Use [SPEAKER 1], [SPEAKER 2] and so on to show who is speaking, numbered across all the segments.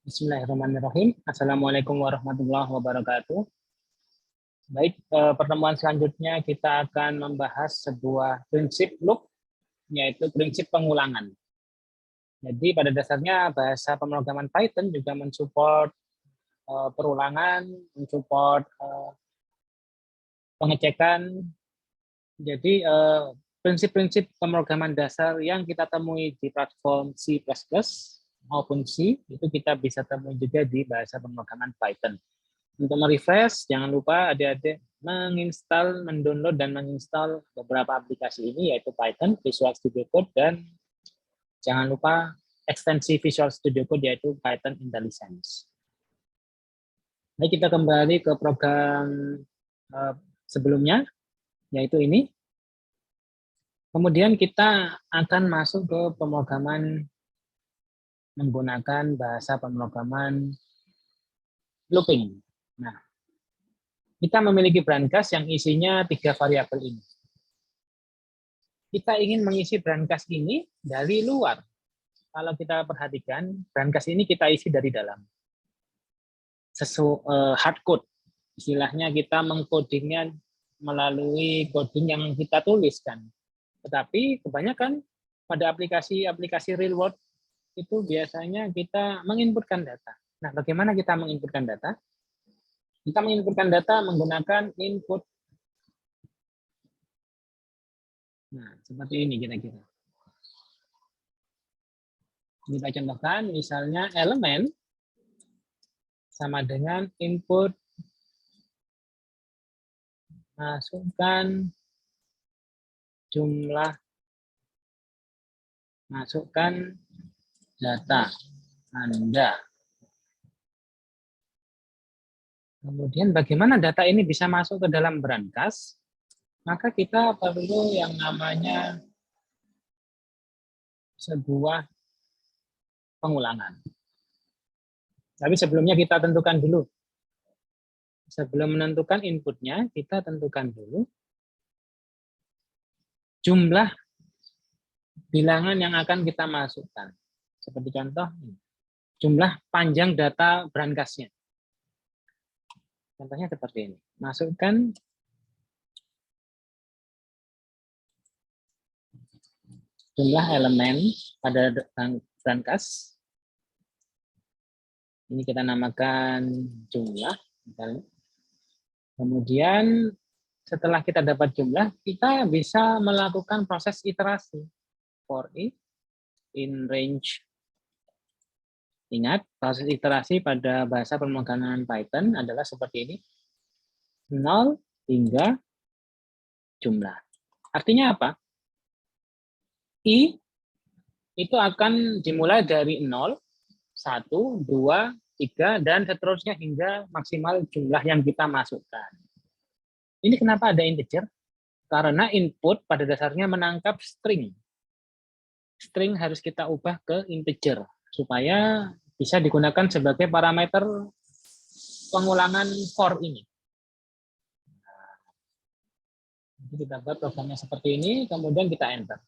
[SPEAKER 1] Bismillahirrahmanirrahim. Assalamualaikum warahmatullahi wabarakatuh. Baik, pertemuan selanjutnya kita akan membahas sebuah prinsip loop, yaitu prinsip pengulangan. Jadi pada dasarnya bahasa pemrograman Python juga mensupport perulangan, mensupport pengecekan. Jadi prinsip-prinsip pemrograman dasar yang kita temui di platform C++ maupun C, itu kita bisa temui juga di bahasa pemrograman Python. Untuk merefresh, jangan lupa adik-adik menginstal, mendownload, dan menginstal beberapa aplikasi ini, yaitu Python, Visual Studio Code, dan jangan lupa ekstensi Visual Studio Code, yaitu Python IntelliSense. Baik, kita kembali ke program sebelumnya, yaitu ini. Kemudian kita akan masuk ke pemrograman menggunakan bahasa pemrograman looping. Nah, kita memiliki branchs yang isinya 3 variabel ini. Kita ingin mengisi branchs ini dari luar. Kalau kita perhatikan, branchs ini kita isi dari dalam. Hardcode. Istilahnya kita mengcodingnya melalui coding yang kita tuliskan. Tetapi kebanyakan pada aplikasi real world itu biasanya kita menginputkan data. Nah, bagaimana kita menginputkan data? Kita menginputkan data menggunakan input. Nah, seperti ini kira-kira. Kita contohkan, misalnya elemen sama dengan input, masukkan jumlah, masukkan data Anda. Kemudian bagaimana data ini bisa masuk ke dalam branchs? Maka kita perlu yang namanya sebuah pengulangan. Tapi sebelumnya kita tentukan dulu. Sebelum menentukan inputnya, kita tentukan dulu jumlah bilangan yang akan kita masukkan. Seperti contoh, jumlah panjang data branchs-nya. Contohnya seperti ini. Masukkan jumlah elemen pada branchs. Ini kita namakan jumlah. Kemudian setelah kita dapat jumlah, kita bisa melakukan proses iterasi. For each in range. Ingat, proses iterasi pada bahasa pemrograman Python adalah seperti ini. 0 hingga jumlah. Artinya apa? I itu akan dimulai dari 0, 1, 2, 3, dan seterusnya hingga maksimal jumlah yang kita masukkan. Ini kenapa ada integer? Karena input pada dasarnya menangkap string. String harus kita ubah ke integer, supaya bisa digunakan sebagai parameter pengulangan for ini. Jadi kita buat programnya seperti ini, kemudian kita enter.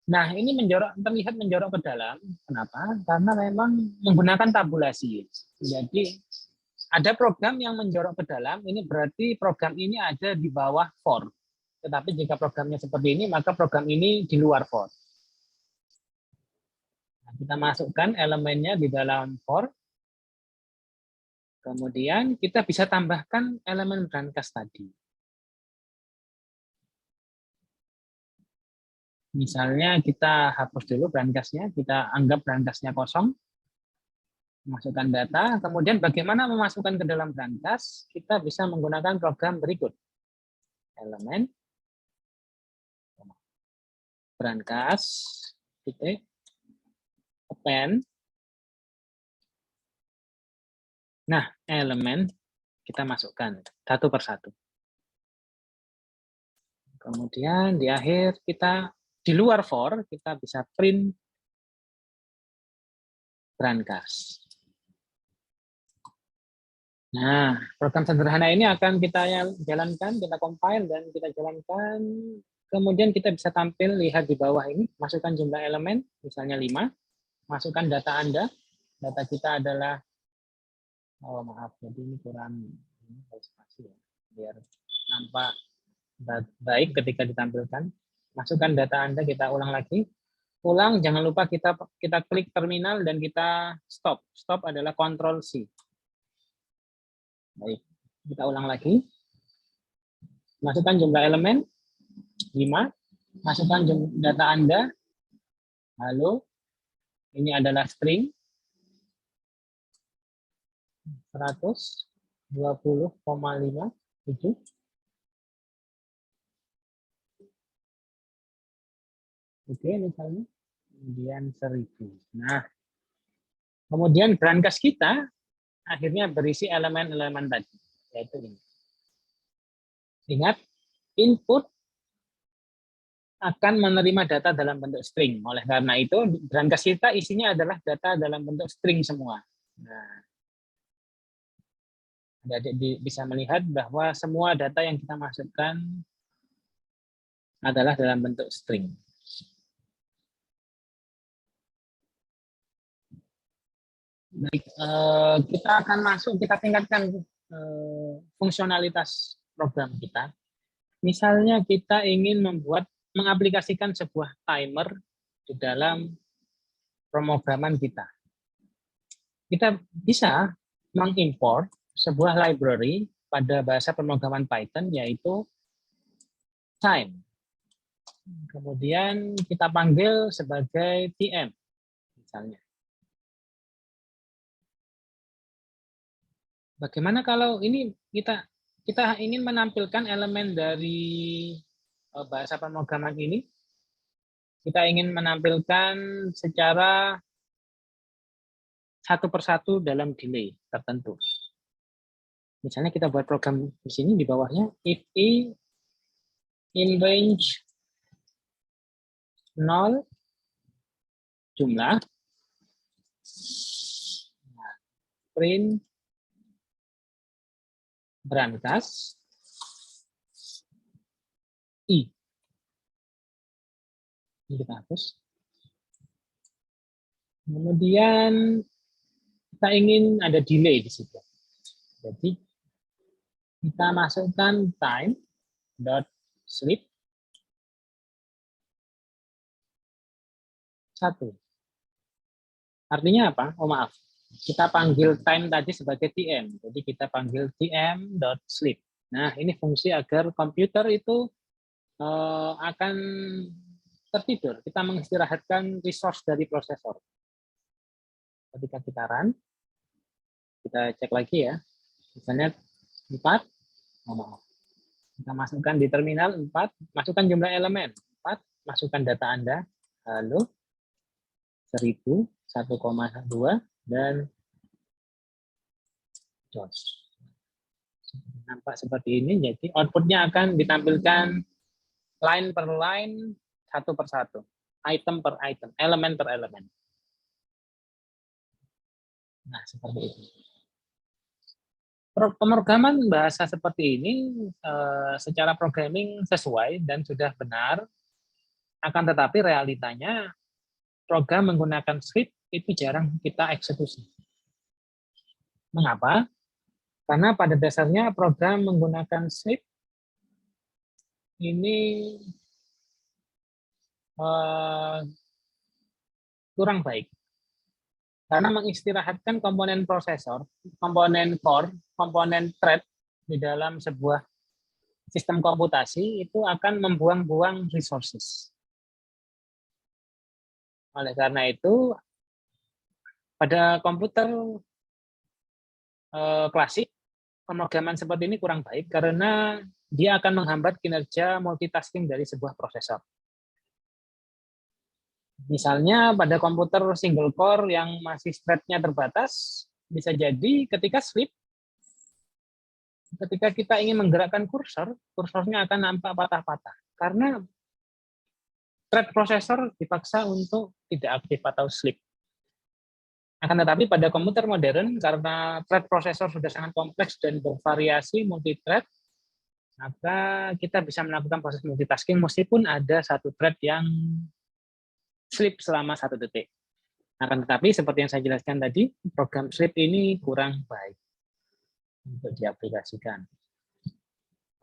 [SPEAKER 1] Nah, ini terlihat menjorok ke dalam. Kenapa? Karena memang menggunakan tabulasi. Jadi, ada program yang menjorok ke dalam, ini berarti program ini ada di bawah for. Tetapi jika programnya seperti ini, maka program ini di luar for. Nah, kita masukkan elemennya di dalam for. Kemudian kita bisa tambahkan elemen branchs tadi. Misalnya kita hapus dulu branchs-nya, kita anggap branchs-nya kosong. Masukkan data, kemudian bagaimana memasukkan ke dalam branchs, kita bisa menggunakan program berikut. Elemen, branchs, titik, append. Nah, elemen kita masukkan satu persatu. Kemudian di akhir kita, di luar for, kita bisa print branchs. Nah, program sederhana ini akan kita jalankan, kita compile dan kita jalankan. Kemudian kita bisa tampil, lihat di bawah ini, masukkan jumlah elemen, misalnya 5, masukkan data Anda, data kita adalah, oh maaf, jadi ini kurang spasi ya, biar nampak baik ketika ditampilkan. Masukkan data Anda, kita ulang lagi. Ulang, jangan lupa kita klik terminal dan kita stop. Stop adalah Ctrl C. Baik, kita ulang lagi. Masukkan jumlah elemen 5. Masukkan data Anda. Halo, ini adalah string 120,57. Oke, misalnya. Kemudian 1000. Nah, kemudian brankas kita akhirnya berisi elemen-elemen tadi, yaitu ini. Ingat, input akan menerima data dalam bentuk string. Oleh karena itu, brankas kita isinya adalah data dalam bentuk string semua. Nah, Adik-adik bisa melihat bahwa semua data yang kita masukkan adalah dalam bentuk string. Baik, kita akan masuk, kita tingkatkan fungsionalitas program kita. Misalnya kita ingin mengaplikasikan sebuah timer di dalam pemrograman kita. Kita bisa mengimport sebuah library pada bahasa pemrograman Python, yaitu time. Kemudian kita panggil sebagai tm, misalnya. Bagaimana kalau ini kita ingin menampilkan elemen dari bahasa pemrograman ini? Kita ingin menampilkan secara satu persatu dalam delay tertentu. Misalnya kita buat program di sini di bawahnya, if i in range 0 jumlah, print brankas i. Ini kita hapus. Kemudian kita ingin ada delay di situ. Jadi kita masukkan time.sleep 1. Artinya apa? Oh maaf, kita panggil time tadi sebagai tm. Jadi kita panggil tm.sleep. Nah, ini fungsi agar komputer itu akan tertidur. Kita mengistirahatkan resource dari prosesor. Ketika kita run, kita cek lagi ya. Misalnya 4, oh maaf. Kita masukkan di terminal 4, masukkan jumlah elemen 4, masukkan data Anda, halo, 1000, 1,2, dan jos. Nampak seperti ini, jadi outputnya akan ditampilkan line per line, satu per satu, item per item, elemen per elemen. Nah, seperti itu. Pemrograman bahasa seperti ini secara programming sesuai dan sudah benar, akan tetapi realitanya program menggunakan script itu jarang kita eksekusi. Mengapa? Karena pada dasarnya program menggunakan script ini kurang baik. Karena mengistirahatkan komponen prosesor, komponen core, komponen thread di dalam sebuah sistem komputasi itu akan membuang-buang resources. Oleh karena itu, pada komputer klasik, pemrograman seperti ini kurang baik karena dia akan menghambat kinerja multitasking dari sebuah prosesor. Misalnya pada komputer single core yang masih thread-nya terbatas, bisa jadi ketika sleep, ketika kita ingin menggerakkan kursor, kursornya akan nampak patah-patah. Karena thread prosesor dipaksa untuk tidak aktif atau sleep. Akan tetapi pada komputer modern, karena thread prosesor sudah sangat kompleks dan bervariasi multi-thread, maka kita bisa melakukan proses multitasking meskipun ada satu thread yang sleep selama 1 detik. Akan tetapi seperti yang saya jelaskan tadi, program script ini kurang baik untuk diaplikasikan.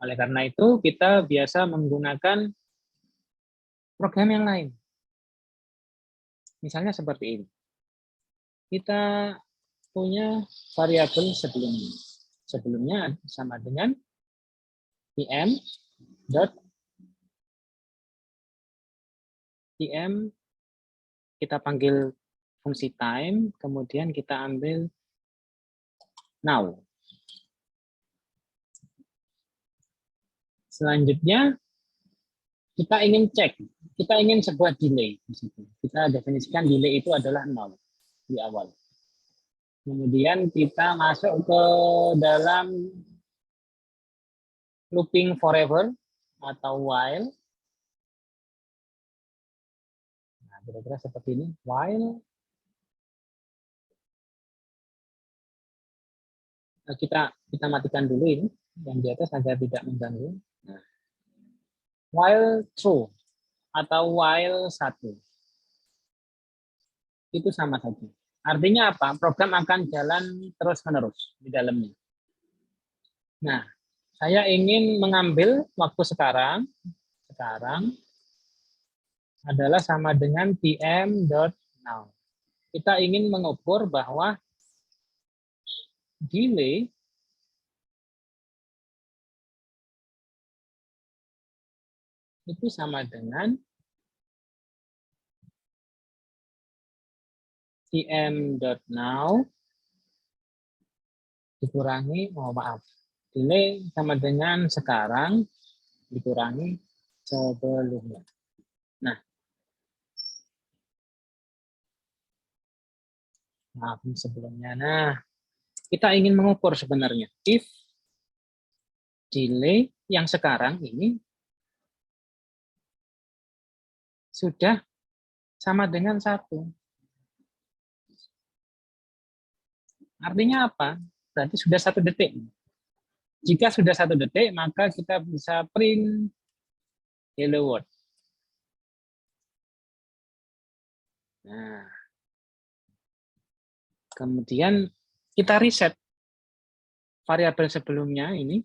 [SPEAKER 1] Oleh karena itu, kita biasa menggunakan program yang lain. Misalnya seperti ini. Kita punya variabel sebelumnya. Sebelumnya sama dengan pm kita panggil fungsi time, kemudian kita ambil now. Selanjutnya kita ingin cek, kita ingin sebuah delay di situ. Kita definisikan delay itu adalah 0 di awal. Kemudian kita masuk ke dalam looping forever atau while. Nah, kira-kira seperti ini, while kita matikan dulu ini yang di atas agar tidak mengganggu. Nah, while true atau while 1 itu sama saja. Artinya apa? Program akan jalan terus-menerus di dalamnya. Nah, saya ingin mengambil waktu sekarang adalah sama dengan pm.now. Kita ingin mengukur bahwa delay itu sama dengan pm.now dikurangi, delay sama dengan sekarang dikurangi sebelumnya. Nah, maaf sebelumnya. Nah, kita ingin mengukur sebenarnya if delay yang sekarang ini sudah sama dengan 1. Artinya apa? Berarti sudah 1 detik. Jika sudah 1 detik, maka kita bisa print hello world. Nah, kemudian kita reset variabel sebelumnya ini.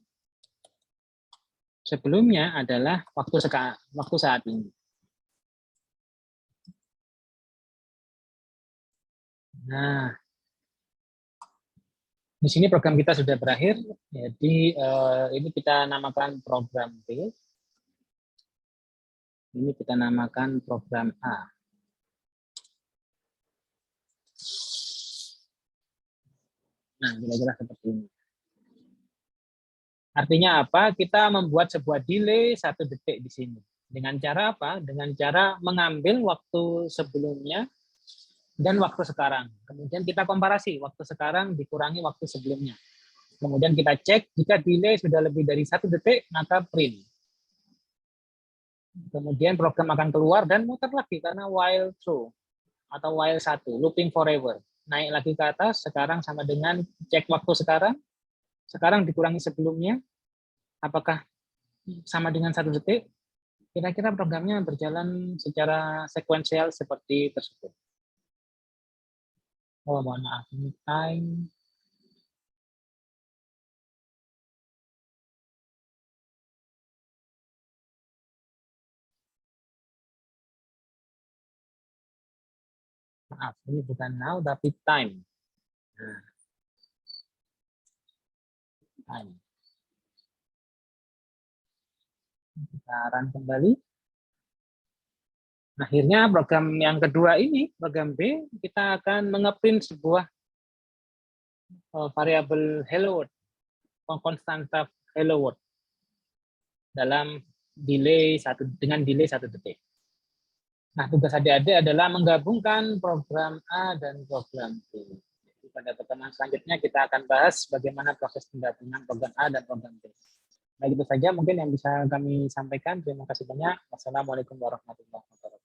[SPEAKER 1] Sebelumnya adalah waktu saat ini. Nah, di sini program kita sudah berakhir. Jadi ini kita namakan program B. Ini kita namakan program A. Nah, kira-kira seperti ini. Artinya apa? Kita membuat sebuah delay 1 detik di sini. Dengan cara apa? Dengan cara mengambil waktu sebelumnya dan waktu sekarang. Kemudian kita komparasi, waktu sekarang dikurangi waktu sebelumnya. Kemudian kita cek, jika delay sudah lebih dari 1 detik, maka print. Kemudian program akan keluar dan muter lagi, karena while true, atau while 1, looping forever. Naik lagi ke atas, sekarang sama dengan cek waktu sekarang dikurangi sebelumnya, apakah sama dengan 1 detik? Kira-kira programnya berjalan secara sekuensial seperti tersebut. Oh, mohon maaf, ini time. Maaf, ini bukan now, tapi time. Nah, time. Kita run kembali. Akhirnya program yang kedua ini, program B, kita akan mengeprint sebuah variabel hello world, konstanta hello world dalam delay dengan delay 1 detik. Nah, tugas adik-adik adalah menggabungkan program A dan program B. Jadi, pada pertemuan selanjutnya kita akan bahas bagaimana proses penggabungan program A dan program B. Nah, itu saja mungkin yang bisa kami sampaikan. Terima kasih banyak. Wassalamualaikum warahmatullahi wabarakatuh.